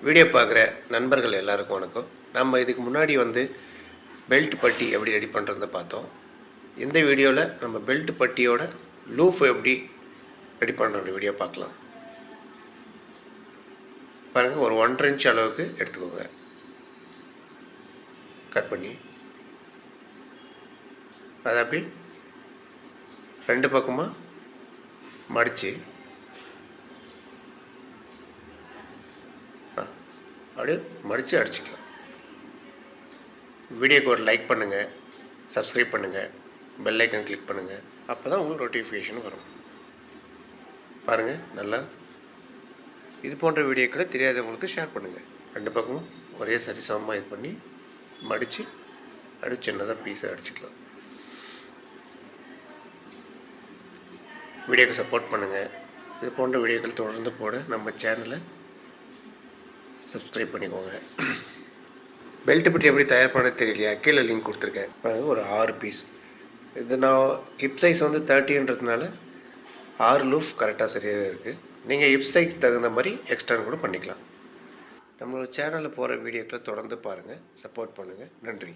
Video பார்க்குற நண்பர்கள் எல்லாருக்கும் வணக்கம். நம்ம இதுக்கு முன்னாடி பெல்ட் பட்டி எப்படி ரெடி பண்ணுறதுன்னு பார்த்தோம். இந்த வீடியோவில் நம்ம பெல்ட் பட்டியோட லூஃப் எப்படி ரெடி பண்ணுற வீடியோ பார்க்கலாம். பாருங்கள், ஒரு 1.5 இன்ச் அளவுக்கு எடுத்துக்கோங்க. கட் பண்ணி அதை அப்படி 2 பக்கமாக மடித்து அப்படியே மடித்து அடிச்சுக்கலாம். வீடியோக்கு ஒரு லைக் பண்ணுங்கள், சப்ஸ்கிரைப் பண்ணுங்கள், பெல் ஐக்கன் கிளிக் பண்ணுங்கள். அப்போ தான் உங்களுக்கு நோட்டிஃபிகேஷன் வரும். பாருங்கள், நல்லா இது போன்ற வீடியோக்களை தெரியாதவங்களுக்கு ஷேர் பண்ணுங்கள். 2 பக்கமும் ஒரே சரி சமமாக இது பண்ணி மடித்து அப்படியே சின்னதாக பீஸை அடிச்சுக்கலாம். வீடியோக்கு சப்போர்ட் பண்ணுங்கள். இது போன்ற வீடியோக்கள் தொடர்ந்து போட நம்ம சேனலை சப்ஸ்கிரைப் பண்ணிக்கோங்க. பெல்ட் பட்டி எப்படி தயார் பண்ண தெரியலையா? கீழே லிங்க் கொடுத்துருக்கேன். ஒரு 6 பீஸ். இது நான் ஹிப் சைஸ் 30ன்றதுனால 6 லூஃப் கரெக்டாக சரியாக இருக்குது. நீங்கள் ஹிப் சைஸ் தகுந்த மாதிரி எக்ஸ்ட்ரா கூட பண்ணிக்கலாம். நம்மளோட சேனலில் போகிற வீடியோக்களை தொடர்ந்து பாருங்கள், சப்போர்ட் பண்ணுங்கள். நன்றி.